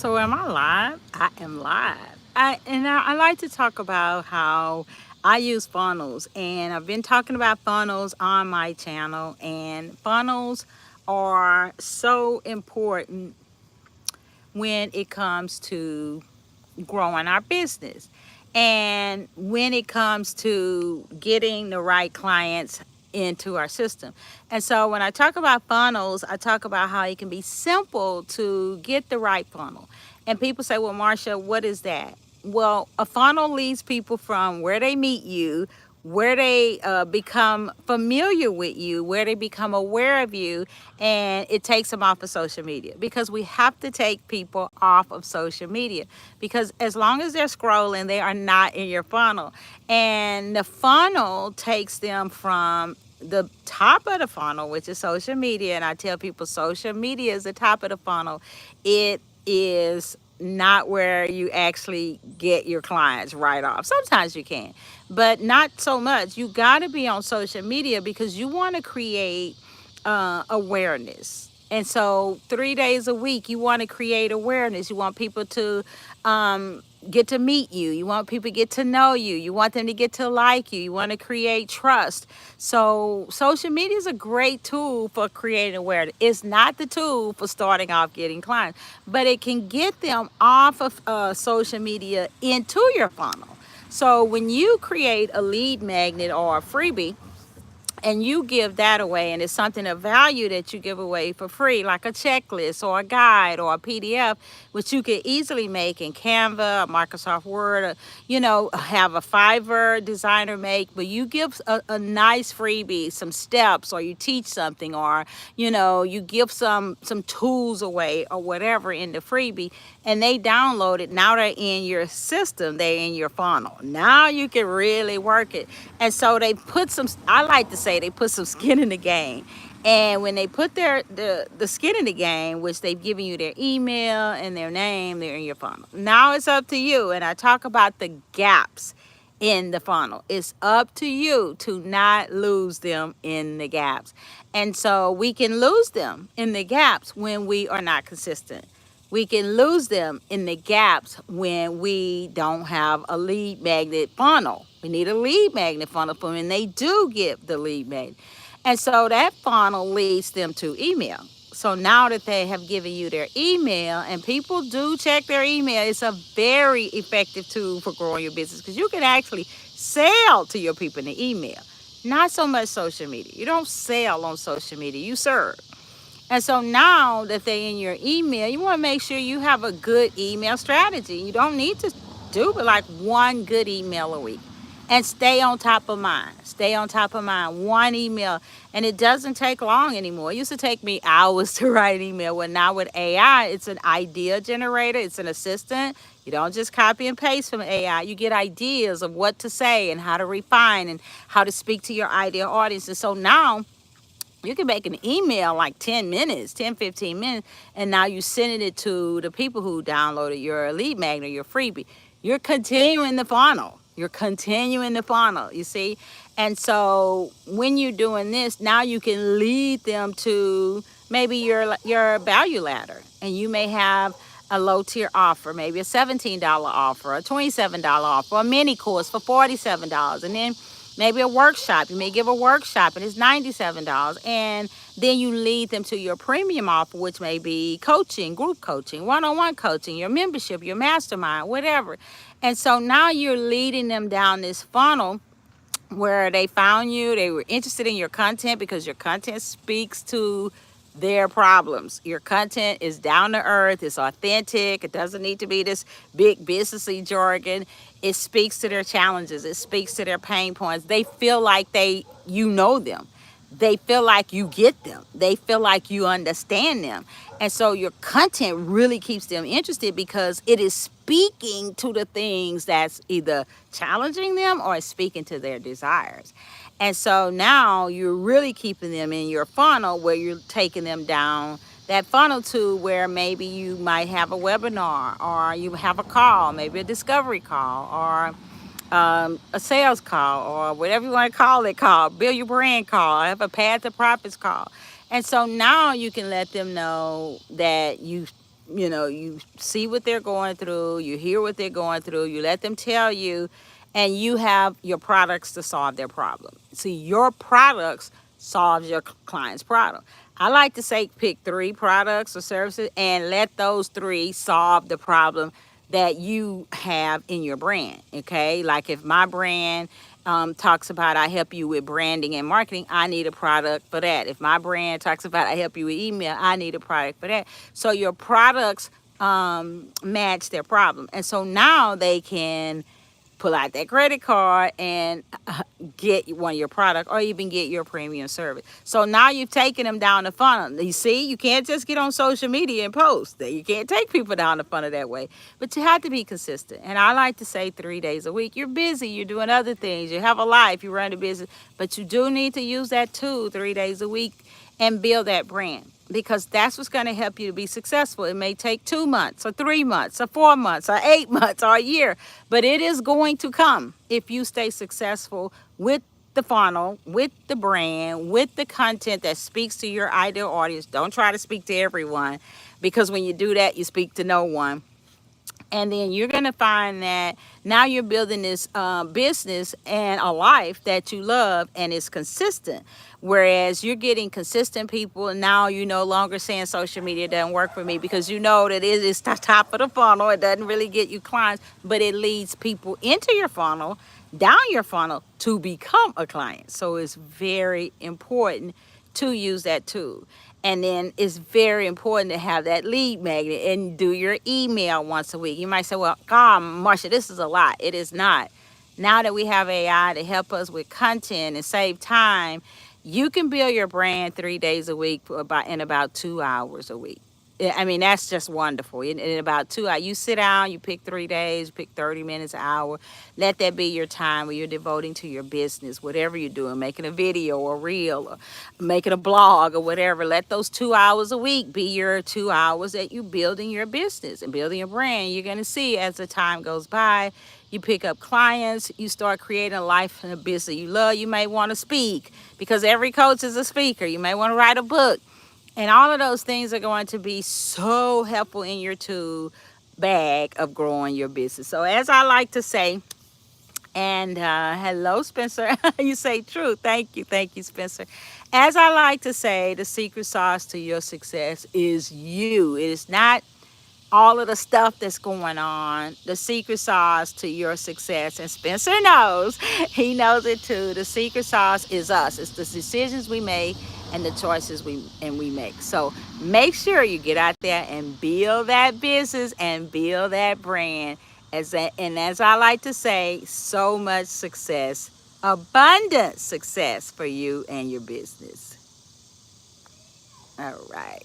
So am I live? I am live. I like to talk about how I use funnels, and I've been talking about funnels on my channel, and funnels are so important when it comes to growing our business. And when it comes to getting the right clients into our system. And so when I talk about funnels, I talk about how it can be simple to get the right funnel. And people say, well, Marsha, what is that? Well, a funnel leads people from where they meet you, where they become familiar with you, where they become aware of you, and it takes them off of social media, because we have to take people off of social media, because as long as they're scrolling, they are not in your funnel. And the funnel takes them from the top of the funnel, which is social media. And I tell people social media is the top of the funnel. It is not where you actually get your clients right off. Sometimes you can, but not so much. You got to be on social media because you want to create awareness. And so 3 days a week, you want to create awareness. You want people to get to meet you. You want people to get to know you. You want them to get to like you. You want to create trust. So social media is a great tool for creating awareness. It's not the tool for starting off getting clients, but it can get them off of social media into your funnel. So when you create a lead magnet or a freebie, and you give that away, and it's something of value that you give away for free, like a checklist or a guide or a PDF, which you could easily make in Canva, Microsoft Word, or, have a Fiverr designer make, but you give a nice freebie, some steps, or you teach something, or you give some tools away or whatever in the freebie, and they download it. Now they're in your system, they're in your funnel. Now you can really work it. And so they put some, I like to say, they put some skin in the game. And when they put the skin in the game, which they've given you their email and their name, they're in your funnel. Now it's up to you. And I talk about the gaps in the funnel. It's up to you to not lose them in the gaps. And so we can lose them in the gaps when we are not consistent. We can lose them in the gaps when we don't have a lead magnet funnel. We need a lead magnet funnel for when they do get the lead magnet. And so that funnel leads them to email. So now that they have given you their email, and people do check their email, it's a very effective tool for growing your business, because you can actually sell to your people in the email. Not so much social media. You don't sell on social media, you serve. And so now that they're in your email, you want to make sure you have a good email strategy. You don't need to do but like one good email a week. And stay on top of mind. Stay on top of mind. One email. And it doesn't take long anymore. It used to take me hours to write an email. Well, now with AI, it's an idea generator. It's an assistant. You don't just copy and paste from AI. You get ideas of what to say and how to refine and how to speak to your ideal audience. And so now you can make an email like 10 minutes, 10, 15 minutes, and now you're sending it to the people who downloaded your lead magnet, your freebie. You're continuing the funnel. You're continuing the funnel, you see? And so when you're doing this, now you can lead them to maybe your value ladder. And you may have a low tier offer, maybe a $17 offer, a $27 offer, a mini course for $47. And then maybe a workshop. You may give a workshop and it's $97. And then you lead them to your premium offer, which may be coaching, group coaching, one-on-one coaching, your membership, your mastermind, whatever. And so now you're leading them down this funnel where they found you. They were interested in your content because your content speaks to their problems. Your content is down to earth. It's authentic. It doesn't need to be this big businessy jargon. It speaks to their challenges. It speaks to their pain points. They feel like you know them. They feel like you get them. They feel like you understand them. And so your content really keeps them interested because it is speaking to the things that's either challenging them or speaking to their desires. And so now you're really keeping them in your funnel, where you're taking them down that funnel to where maybe you might have a webinar, or you have a call, maybe a discovery call, or a sales call, or whatever you want to call it, build your brand call, have a path to profits call. And so now you can let them know that you you see what they're going through, you hear what they're going through, you let them tell you, and you have your products to solve their problem. See, your products solves your client's problem. I like to say pick 3 products or services and let those 3 solve the problem that you have in your brand. Okay, like if my brand talks about I help you with branding and marketing, I need a product for that. If my brand talks about I help you with email, I need a product for that. So your products match their problem, and so now they can pull out that credit card and get one of your product or even get your premium service. So now you've taken them down the funnel. You see, you can't just get on social media and post. You can't take people down the funnel that way. But you have to be consistent. And I like to say 3 days a week. You're busy. You're doing other things. You have a life. You run a business. But you do need to use that tool 3 days a week and build that brand, because that's what's going to help you to be successful. It may take 2 months or 3 months or 4 months or 8 months or a year, but it is going to come if you stay successful with the funnel, with the brand, with the content that speaks to your ideal audience. Don't try to speak to everyone, because when you do that, you speak to no one. And then you're going to find that now you're building this business and a life that you love and is consistent. Whereas you're getting consistent people, and now you no longer saying social media doesn't work for me, because you know that it is the top of the funnel. It doesn't really get you clients, but it leads people into your funnel, down your funnel, to become a client. So it's very important to use that tool. And then it's very important to have that lead magnet and do your email once a week. You might say, well, God, Marsha, this is a lot. It is not. Now that we have AI to help us with content and save time, you can build your brand 3 days a week in about 2 hours a week. I mean, that's just wonderful. In about 2 hours, you sit down, you pick 3 days, pick 30 minutes, an hour. Let that be your time where you're devoting to your business, whatever you're doing, making a video or reel or making a blog or whatever. Let those 2 hours a week be your 2 hours that you're building your business and building your brand. You're going to see as the time goes by, you pick up clients, you start creating a life and a business you love. You may want to speak, because every coach is a speaker. You may want to write a book. And all of those things are going to be so helpful in your tool bag of growing your business. So as I like to say, and hello, Spencer. You say true. Thank you, Spencer. As I like to say, the secret sauce to your success is you. It is not all of the stuff that's going on. The secret sauce to your success, and Spencer knows, he knows it too. The secret sauce is us. It's the decisions we make and the choices we make. So make sure you get out there and build that business and build that brand. And as I like to say, so much success, abundant success for you and your business. All right.